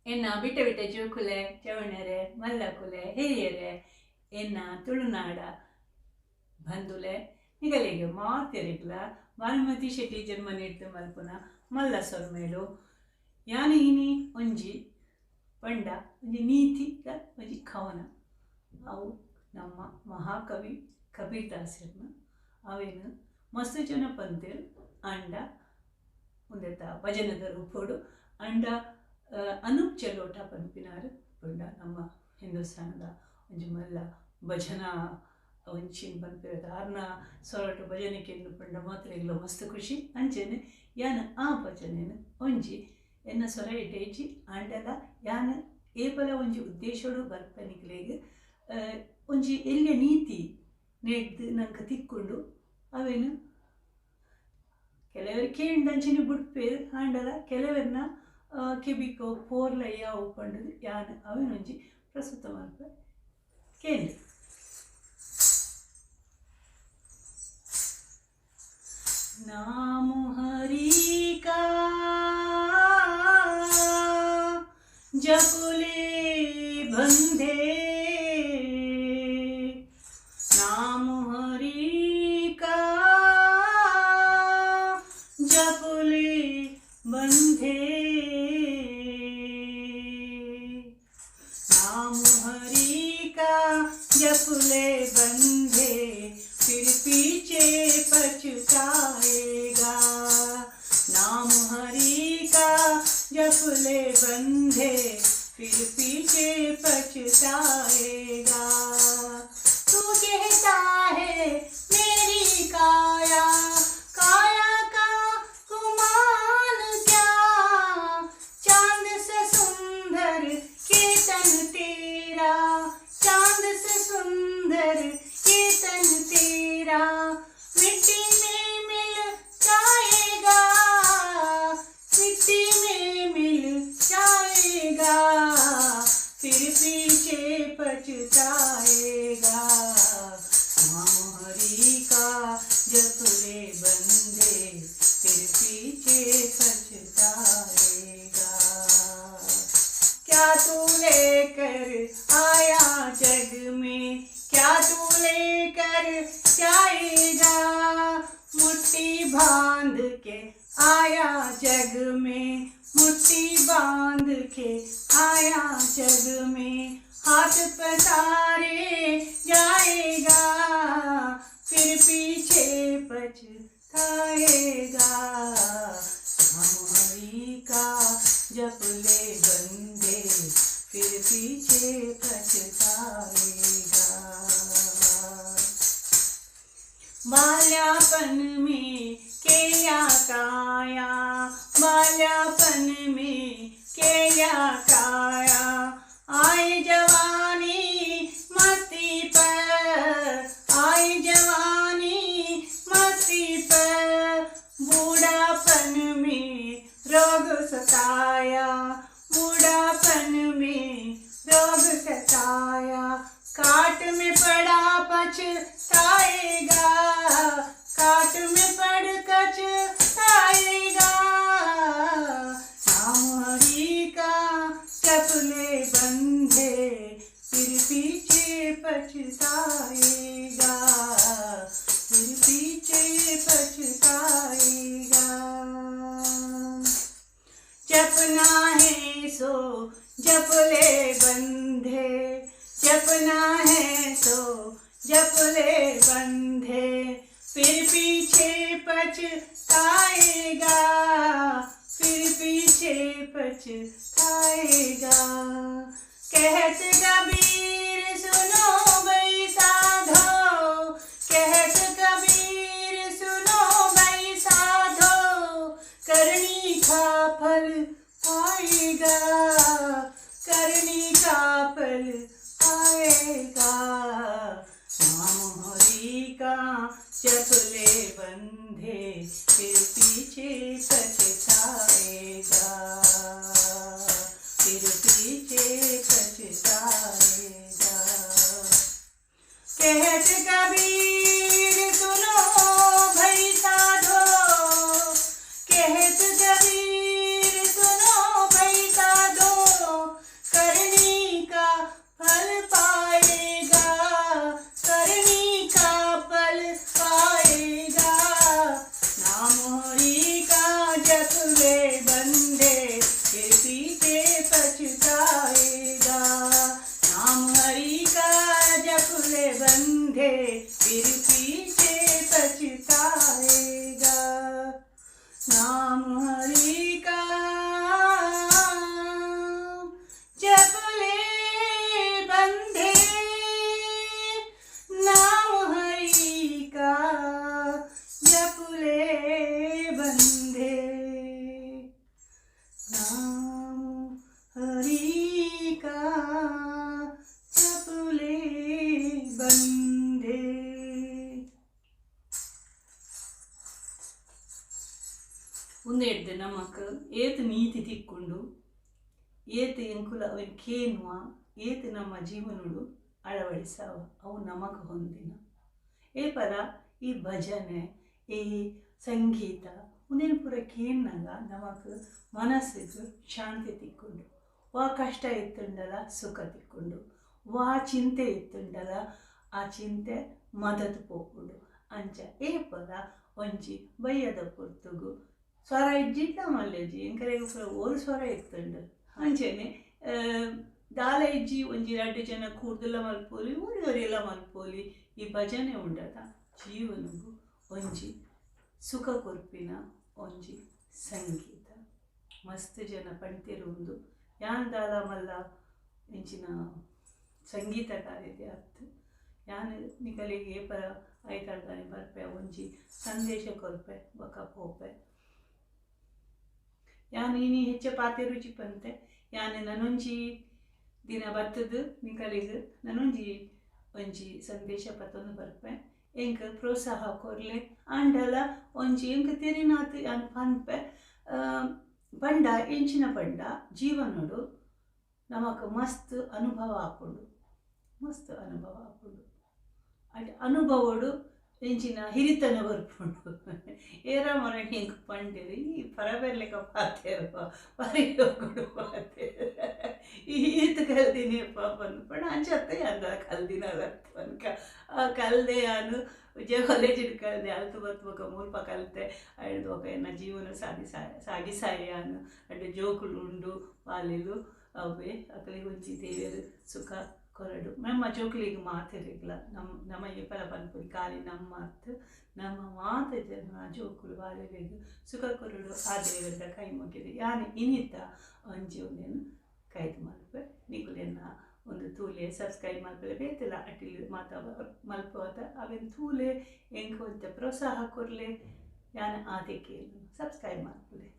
ಎನ್ನ ಬಿಟ್ಟ ಬಿಟ್ಟ ಜೋಕುಲೆ ಚವಣರೆ ಮಲ್ಲಕುಲೆ ಹಿರಿಯರೆ ಎನ್ನ ತುಳುನಾಡ ಬಂಧುಲೆ ನಿಗಲಿಗೆ ಮಾತೆರಿಗ್ಲ ಭಾನುಮತಿ ಶೆಟ್ಟಿ ಜನ್ಮ ನೀಡ್ತು ಮಲ್ಪುನ ಮಲ್ಲ ಸೊಲ್ಮೇಲು ಯಾನು ಇನಿ ಒಂಜಿ ಪಂಡ ಒಂಜಿ ನೀತಿದ ಒಂಜಿ ಕವನ ಅವು ನಮ್ಮ ಮಹಾಕವಿ ಕಬೀರ್ದಾಸರ್ನ ಅವೇನು ಮಸ್ತ್ ಜನ ಪಂತೇರು ಅಂಡ ಉಂದೆತ ಭಜನದ ರೂಪೋಡು ಅಂಡ ಅನೂಪ್ ಚಲೋಟ ಪಂಪಿನಾರು ಪಂಡ ನಮ್ಮ ಹಿಂದೂಸ್ತಾನದ ಒಂಜಿ ಮಲ್ಲ ಭಜನಾ ಒಂಚಿನ ಪಂಪಿರೋದು ಆರ್ನ ಸೊರಟು ಭಜನೆಗೆ ಪಂಡ ಮಾತ್ರ ಇಲ್ಲ ಮಸ್ತ್ ಖುಷಿ ಅಂಚೆನೆ ಯಾನ ಆ ಭಜನೆನ ಒಂಜಿ ಎನ್ನ ಸ್ವರ ಇಟೇಜಿ ಅಂಡಲ ಯಾನ ಏಪಲ ಒಂಜಿ ಉದ್ದೇಶೋಡು ಬರ್ಪನಿಕ್ಲೆಗ್ ಒಂಜಿ ಎಲ್ಲಿಯ ನೀತಿ ನೆಡ್ದು ನಂಗೆ ತಿಕ್ಕೊಂಡು ಅವೇನು ಕೆಲವರು ಕೇಂಡಂಚಿನ ಬಿಡ್ಪೇರು ಆಂಡಲ ಕೆಲವರನ್ನ ಕೆಬಿಕೋ ಪೋರ್ಲಯ್ಯ ಉಪ್ಪಂಡು ಯಾನ ಅವೇನೊಂಜಿ ಪ್ರಸ್ತುತ ಮಲ್ಪ ಕೇಂದ್ರ नाम हरि का जपले बंधे नाम हरि का जपले बंधे नाम हरि का जपले बंधे फिर पीछे पछताएगा नाम हरि का जपले बंधे फिर पीछे पछताएगा तू कहता है मेरी काया काया का गुमान क्या चांद से सुंदर केतन तेरा चांद से सुंदर केतन तेरा मिट्टी में मिल जाएगा मिट्टी में मिल जाएगा फिर पीछे पछताएगा नाम हरि का जपले बंधे फिर पीछे पछताएगा क्या तू लेकर आया जग में क्या तू लेकर जाएगा मुट्ठी बांध के आया जग में मुट्ठी बांध के आया जग में हाथ पसारे जाएगा फिर पीछे पछताएगा नाम हरि का जपले बंधे फिर पीछे पछताएगा बाल्यापन में केया काया बाल्यापन में केया काया आए जवानी मस्ती पर आए जवानी मस्ती पर बूढ़ापन में रोग सताया बूढ़ापन में रोग सताया काट में पड़ा पछताएगा काट में पड़ पछताएगा नाम हरि का जपले बंधे फिर पीछे पछताएगा फिर पीछे पछताएगा जपना है सो जपले बंधे जपना है सो जपले बंधे फिर पीछे पछताएगा फिर पीछे पछताएगा कहत कबीर सुनो भाई साधो कहत कबीर सुनो भाई साधो करनी का फल आएगा करनी का फल आएगा नाम हरि का जपले बंधे फिर पीछे पछताएगा फिर पीछे पछताएगा कहत कबीर सुनो भाई साधो कहत कबीर सुनो भाई साधो बंधे फिर पीछे पछताएगा। नाम हरि का जप ले बंधे, नाम हरि का जप ले बंधे, नाम हरि का जप ले बंधे। ಉಂದೆಡ್ದೆ ನಮಕ್ ಏತ್ ನೀತಿ ತಿಕ್ಕೊಂಡು ಏತ್ ಎಂಕುಲ ಅವನ್ ಕೇನುವ ಏತ್ ನಮ್ಮ ಜೀವನಡು ಅಳವಡಿಸಾವ ಅವು ನಮಕ್ ಹೊಂದಿನ ಏ ಪರ ಈ ಭಜನೆ ಈ ಸಂಗೀತ ಉಂದೇನು ಪೂರ ಕೇನ್ನಾಗ ನಮಕ್ ಮನಸ್ಸಿಗೆ ಶಾಂತಿ ತಿಕ್ಕೊಂಡು ವಾ ಕಷ್ಟ ಇತ್ತುಂಡಲ ಸುಖ ತಿಕ್ಕೊಂಡು ವಾ ಚಿಂತೆ ಇತ್ತುಂಡಲ ಆ ಚಿಂತೆ ಮದತ್ ಪೋಪುಡು ಅಂಚ ಏ ಪರ ಒಂಜಿ ಬಯ್ಯದ ಪೊರ್ತುಗು ಸ್ವರ ಇಜ್ಜಿಟ್ಟ ಮಲ್ಲೆಜಿ ಎಂಕರೆಗೆ ಪೂರ ಓಲ್ ಸ್ವರ ಇತ್ತುಂಡು ಅಂಚನೆ ದಾಲ ಇಜ್ಜಿ ಒಂಜಿ 2 ಜನ ಕೂರ್ದುಲ ಮಲ್ಪೋಲಿ ಊರಿಯವರೆಲ್ಲ ಮಲ್ಪೋಲಿ ಈ ಭಜನೆ ಉಂಡದ ಜೀವನಗೂ ಒಂಜಿ ಸುಖ ಕೊರ್ಪಿನ ಒಂಜಿ ಸಂಗೀತ ಮಸ್ತ್ ಜನ ಪಂಡ್ತಿರುವುದು ಯಾನ್ ದಾಲ ಮಲ್ಲ ಇಂಚಿನ ಸಂಗೀತಗಾರಿದೆ ಅತ್ತು ಯಾನ್ ನಿಕಲಿಗೆ ಏಪರ ಐತಾಡ್ದಾನೆ ಬರ್ಪೆ ಒಂಜಿ ಸಂದೇಶ ಕೊರ್ಪೆ ಬೊಕ ಪೋಪೆ ಯಾನ್ ಇನಿ ಹೆಚ್ಚ ಪಾತೆ ರುಚಿ ಪಂತೆ ಯಾನ್ ನನೊಂಜಿ ದಿನ ಬತ್ತದು ನಿಕಲಿಗೆ ನನೊಂಜಿ ಒಂಜಿ ಸಂದೇಶ ಪತ್ತೊಂದು ಬರ್ಪೆ ಎಂಕ್ ಪ್ರೋತ್ಸಾಹ ಕೊರ್ಲೆ ಆಂಡಲ ಒಂಜಿ ಎಂಕ್ ತೆರಿನಾತ್ ಯಾನ್ ಪನ್ಪೆ ಪಂಡ ಎಂಚಿನ ಪಂಡ ಜೀವನಡು ನಮಕ್ ಮಸ್ತ್ ಅನುಭವ ಆಪುಂಡು ಮಸ್ತ್ ಅನುಭವ ಆಪುಂಡು ಅಟ್ ಅನುಭವಡು ಎಂಚಿನ ಹಿರಿತನ ಬರ್ಪುಂಡು ಏರ ಮರಣಿ ಎಂಕ್ ಪಂಡೇರು ಈ ಪರಬೆರ್ಲೆಕ ಪಾತೆರು ಪರಿಯೋಗುಡು ಪಾತೆರು ಈತ್ ಕಲ್ದಿನಿ ಪಾಪನ್ ಪಂಡ ಅಂಚತ್ತೆ ಅಂದ ಕಲ್ದಿನಲ್ಲ ಪನ್ಕ ಕಲ್ದೆ ಯಾನು ಕಾಲೇಜಿಡ್ ಕಲ್ದೆ ಅಲ್ತು ಬತ್ಬಕ ಮೂಲ್ಪ ಕಲ್ತೆ ಐಡ್ದು ಬೊಕ ಎನ್ನ ಜೀವನ ಸಾಗಿಸಾಯ ಯಾನು ಅಡ್ಡೆ ಜೋಕುಲು ಉಂಡು ಪಾಲೆಲು ಅವೇ ಅಕಲಿಗೆ ಒಂಜಿ ದೇವೆರು ಸುಖ ಕೊರಡು ನಮ್ಮ ಜೋಕುಲಿಗೆ ಮಾತಿರಲಿಲ್ಲ ನಮ್ಮ ಎಪ್ಪಲ ಪನ್ಪುರಿ ಖಾಲಿ ನಮ್ಮ ಮಾತು ನಮ್ಮ ಮಾತು ಜನ ಜೋಕುಲು ಬಾಲೆಗೆ ಸುಖ ಕೊರಡು ಆ ದೇವರದ ಕೈ ಮುಗಿದೆ ಯಾನೆ ಇನಿತ ಒಂಜಿ ಒಂದೇನು ಕೈದು ಮಲ್ಪೆ ನಿಗುಲೆನ್ನ ಒಂದು ತೂಲೆ ಸಬ್ಸ್ಕ್ರೈಬ್ ಮಲ್ಪಲೆ ಬೇತಿಲ್ಲ ಅಟ್ಟಿಲ್ ಮಾತಾ ಮಲ್ಪೋತ ಅವೆನ್ ತೂಲೆ ಎಂಕ್ ಒಂತೆ ಪ್ರೋತ್ಸಾಹ ಕೊರ್ಲೆ ಯಾನ ಆದಿಕ್ಕೆ ಸಬ್ಸ್ಕ್ರೈಬ್ ಮಲ್ಪಲೆ